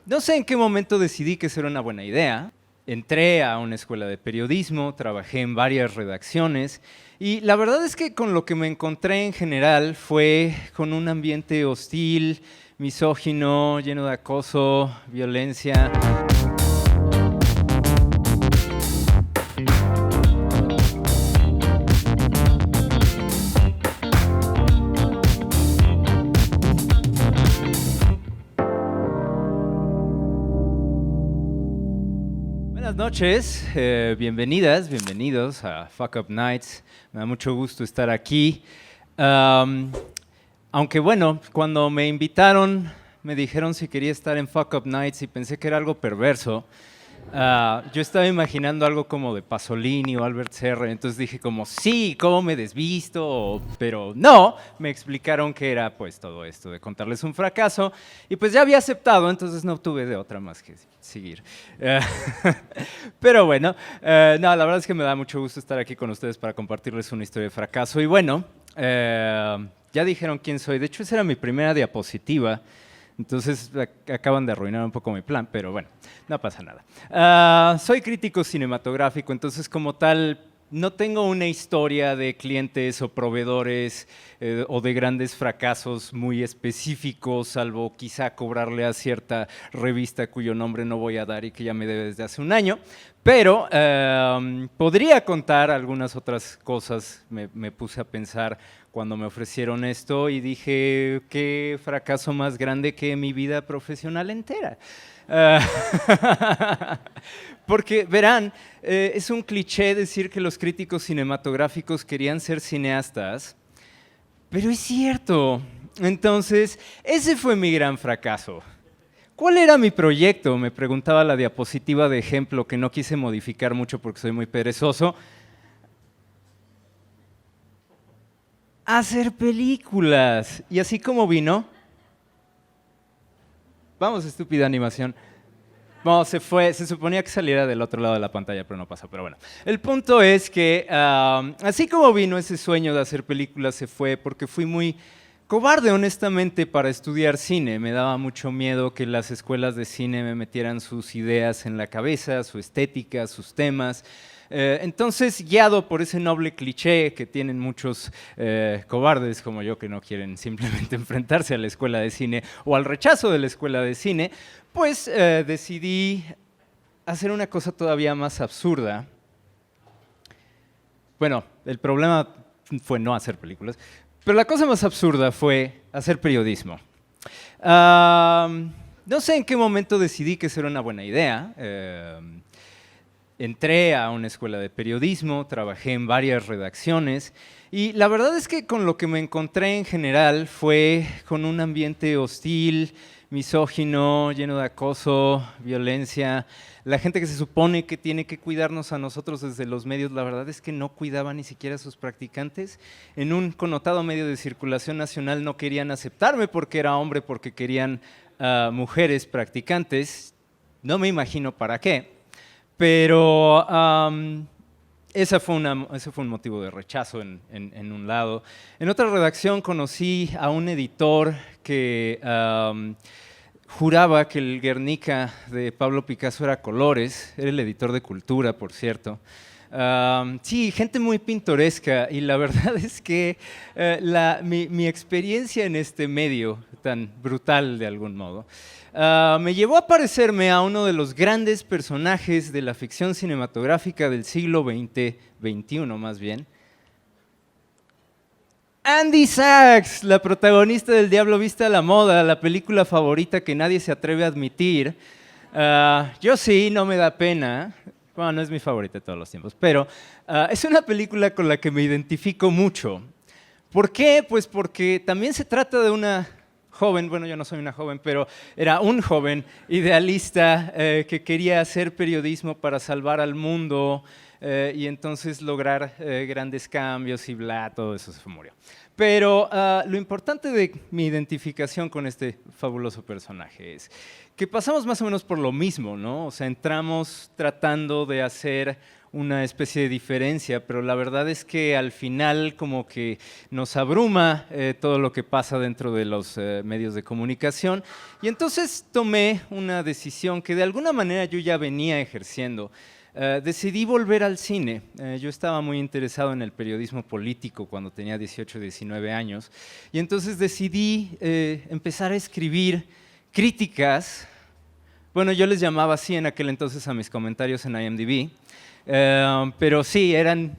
No sé en qué momento decidí que eso era una buena idea. Entré a una escuela de periodismo, trabajé en varias redacciones y la verdad es que con lo que me encontré en general fue con un ambiente hostil, misógino, lleno de acoso, violencia. Buenas noches, bienvenidas, bienvenidos a Fuck Up Nights. Me da mucho gusto estar aquí. Am, Aunque bueno, cuando me invitaron, me dijeron si quería estar en Fuck Up Nights y pensé que era algo perverso. Yo estaba imaginando algo como de Pasolini o Albert Serra, entonces dije como, sí, ¿cómo me desvisto? Pero no, me explicaron que era pues todo esto de contarles un fracaso y pues ya había aceptado, entonces no tuve de otra más que seguir. Eh, pero bueno, no, la verdad es que me da mucho gusto estar aquí con ustedes para compartirles una historia de fracaso y bueno, ya dijeron quién soy, de hecho esa era mi primera diapositiva. Entonces acaban de arruinar un poco mi plan, pero bueno, no pasa nada. Soy crítico cinematográfico, entonces como tal no tengo una historia de clientes o proveedores o de grandes fracasos muy específicos, salvo quizá cobrarle a cierta revista cuyo nombre no voy a dar y que ya me debe desde hace un año. Pero podría contar algunas otras cosas, me puse a pensar cuando me ofrecieron esto y dije, qué fracaso más grande que mi vida profesional entera. Porque verán, es un cliché decir que los críticos cinematográficos querían ser cineastas, pero es cierto. Entonces, ese fue mi gran fracaso. ¿Cuál era mi proyecto? Me preguntaba la diapositiva de ejemplo que no quise modificar mucho porque soy muy perezoso. Hacer películas. Y así como vino, vamos, estúpida animación. No, se fue, se suponía que saliera del otro lado de la pantalla, pero no pasó, pero bueno. El punto es que así como vino ese sueño de hacer películas, se fue porque fui muy cobarde, honestamente, para estudiar cine. Me daba mucho miedo que las escuelas de cine me metieran sus ideas en la cabeza, su estética, sus temas. Entonces, guiado por ese noble cliché que tienen muchos cobardes como yo que no quieren simplemente enfrentarse a la escuela de cine o al rechazo de la escuela de cine, pues decidí hacer una cosa todavía más absurda. Bueno, el problema fue no hacer películas, pero la cosa más absurda fue hacer periodismo. No sé en qué momento decidí que eso era una buena idea. Entré a una escuela de periodismo, trabajé en varias redacciones y la verdad es que con lo que me encontré en general fue con un ambiente hostil, misógino, lleno de acoso, violencia. La gente que se supone que tiene que cuidarnos a nosotros desde los medios, la verdad es que no cuidaba ni siquiera a sus practicantes. En un connotado medio de circulación nacional no querían aceptarme porque era hombre, porque querían mujeres practicantes. No me imagino para qué. Pero ese fue un motivo de rechazo en un lado. En otra redacción conocí a un editor que juraba que el Guernica de Pablo Picasso era colores. Era el editor de Cultura, por cierto. Sí, gente muy pintoresca y la verdad es que mi experiencia en este medio tan brutal de algún modo me llevó a parecerme a uno de los grandes personajes de la ficción cinematográfica del siglo XX, XXI más bien. Andy Sachs, la protagonista del Diablo Viste a la Moda, la película favorita que nadie se atreve a admitir. Yo sí, no me da pena. Bueno, no es mi favorita de todos los tiempos, pero es una película con la que me identifico mucho. ¿Por qué? Pues porque también se trata de una joven, bueno, yo no soy una joven, pero era un joven idealista que quería hacer periodismo para salvar al mundo y entonces lograr grandes cambios y bla, todo eso se murió. Pero lo importante de mi identificación con este fabuloso personaje es que pasamos más o menos por lo mismo, ¿no? O sea, entramos tratando de hacer una especie de diferencia, pero la verdad es que al final como que nos abruma todo lo que pasa dentro de los medios de comunicación, y entonces tomé una decisión que de alguna manera yo ya venía ejerciendo. Decidí volver al cine. Yo estaba muy interesado en el periodismo político cuando tenía 18 o 19 años, y entonces decidí empezar a escribir críticas. Bueno, yo les llamaba así en aquel entonces a mis comentarios en IMDb, pero sí, eran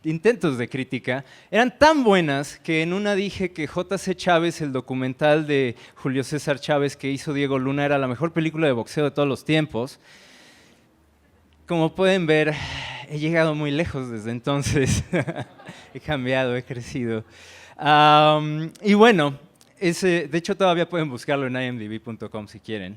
intentos de crítica. Eran tan buenas que en una dije que J.C. Chávez, el documental de Julio César Chávez que hizo Diego Luna, era la mejor película de boxeo de todos los tiempos. Como pueden ver, he llegado muy lejos desde entonces. He cambiado, he crecido. Y bueno, de hecho todavía pueden buscarlo en imdb.com si quieren.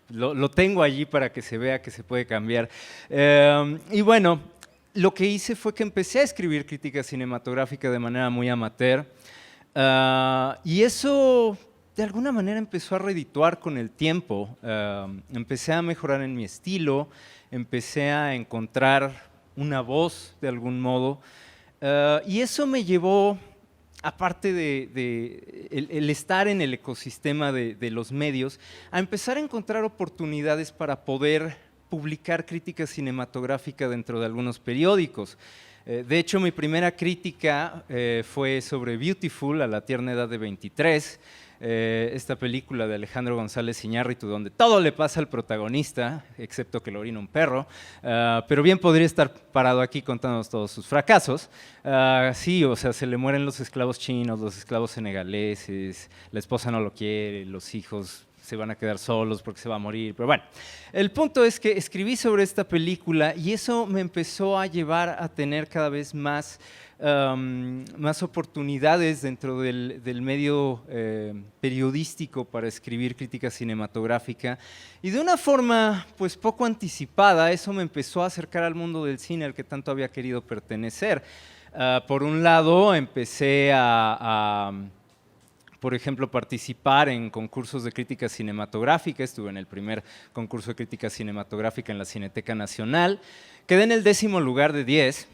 Lo tengo allí para que se vea que se puede cambiar. Y bueno, lo que hice fue que empecé a escribir crítica cinematográfica de manera muy amateur. Y eso de alguna manera empezó a redituar con el tiempo. Empecé a mejorar en mi estilo, empecé a encontrar una voz de algún modo, y eso me llevó, aparte de el estar en el ecosistema de los medios, a empezar a encontrar oportunidades para poder publicar crítica cinematográfica dentro de algunos periódicos. De hecho, mi primera crítica fue sobre Beautiful, a la tierna edad de 23, esta película de Alejandro González Iñárritu, donde todo le pasa al protagonista, excepto que lo orina un perro, pero bien podría estar parado aquí contándonos todos sus fracasos. Sí, o sea, se le mueren los esclavos chinos, los esclavos senegaleses, la esposa no lo quiere, los hijos se van a quedar solos porque se va a morir, pero bueno. El punto es que escribí sobre esta película y eso me empezó a llevar a tener cada vez más oportunidades dentro del medio periodístico para escribir crítica cinematográfica, y de una forma pues poco anticipada eso me empezó a acercar al mundo del cine al que tanto había querido pertenecer. Por un lado empecé por ejemplo, participar en concursos de crítica cinematográfica. Estuve en el primer concurso de crítica cinematográfica en la Cineteca Nacional. Quedé en el 10º lugar de 10,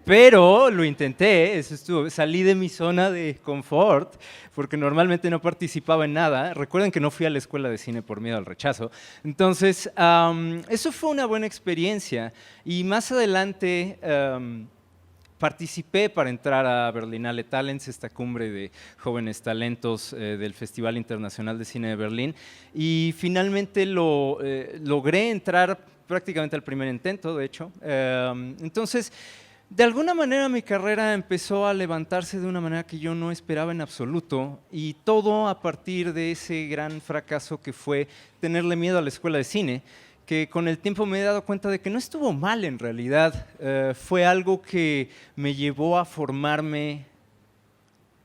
pero lo intenté, salí de mi zona de confort, porque normalmente no participaba en nada. Recuerden que no fui a la escuela de cine por miedo al rechazo. Entonces, eso fue una buena experiencia. Y más adelante participé para entrar a Berlinale Talents, esta cumbre de jóvenes talentos del Festival Internacional de Cine de Berlín, y finalmente logré entrar prácticamente al primer intento, de hecho. Entonces, de alguna manera mi carrera empezó a levantarse de una manera que yo no esperaba en absoluto, y todo a partir de ese gran fracaso que fue tenerle miedo a la escuela de cine, que con el tiempo me he dado cuenta de que no estuvo mal en realidad. Fue algo que me llevó a formarme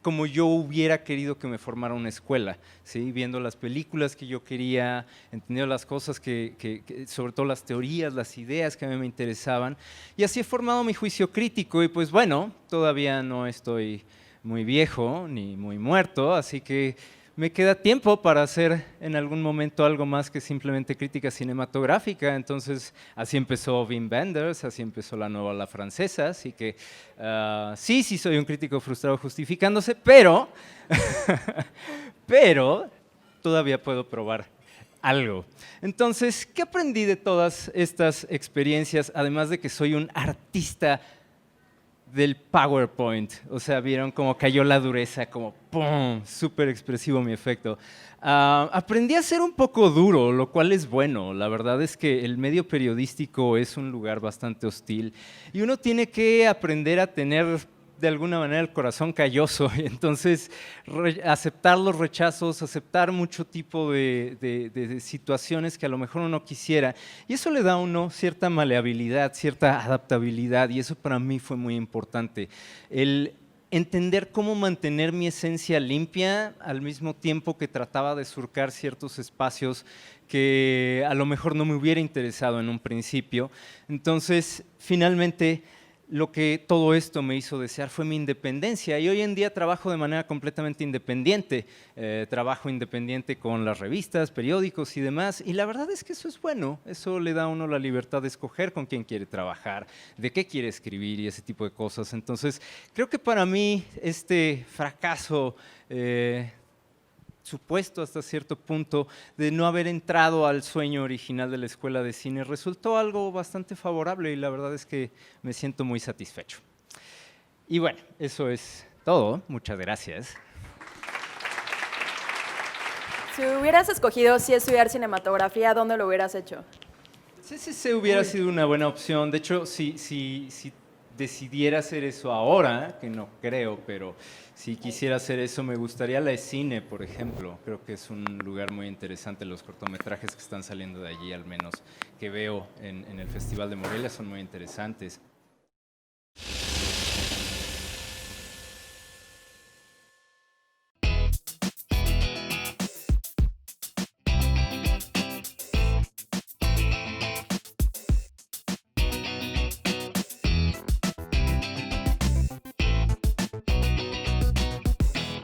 como yo hubiera querido que me formara una escuela, ¿sí? Viendo las películas que yo quería, entendiendo las cosas sobre todo las teorías, las ideas que a mí me interesaban, y así he formado mi juicio crítico. Y pues bueno, todavía no estoy muy viejo ni muy muerto, así que me queda tiempo para hacer en algún momento algo más que simplemente crítica cinematográfica. Entonces, así empezó Wim Wenders, así empezó la nueva ola francesa. Así que sí soy un crítico frustrado justificándose, pero todavía puedo probar algo. Entonces, ¿qué aprendí de todas estas experiencias? Además de que soy un artista del PowerPoint, o sea, vieron cómo cayó la dureza, como ¡pum! Súper expresivo mi efecto. Aprendí a ser un poco duro, lo cual es bueno. La verdad es que el medio periodístico es un lugar bastante hostil y uno tiene que aprender a tener de alguna manera el corazón calloso, y entonces aceptar los rechazos, aceptar mucho tipo de situaciones que a lo mejor uno quisiera, y eso le da a uno cierta maleabilidad, cierta adaptabilidad, y eso para mí fue muy importante. El entender cómo mantener mi esencia limpia al mismo tiempo que trataba de surcar ciertos espacios que a lo mejor no me hubiera interesado en un principio. Entonces, finalmente, lo que todo esto me hizo desear fue mi independencia y hoy en día trabajo de manera completamente independiente. Trabajo independiente con las revistas, periódicos y demás y la verdad es que eso es bueno, eso le da a uno la libertad de escoger con quién quiere trabajar, de qué quiere escribir y ese tipo de cosas. Entonces, creo que para mí este fracaso supuesto hasta cierto punto de no haber entrado al sueño original de la escuela de cine resultó algo bastante favorable y la verdad es que me siento muy satisfecho. Y bueno, eso es todo. Muchas gracias. Si hubieras escogido sí estudiar cinematografía, ¿dónde lo hubieras hecho? CCC hubiera sido una buena opción. De hecho, si decidiera hacer eso ahora, que no creo, pero si quisiera hacer eso, me gustaría la ESCINE, por ejemplo. Creo que es un lugar muy interesante. Los cortometrajes que están saliendo de allí, al menos que veo en el Festival de Morelia, son muy interesantes.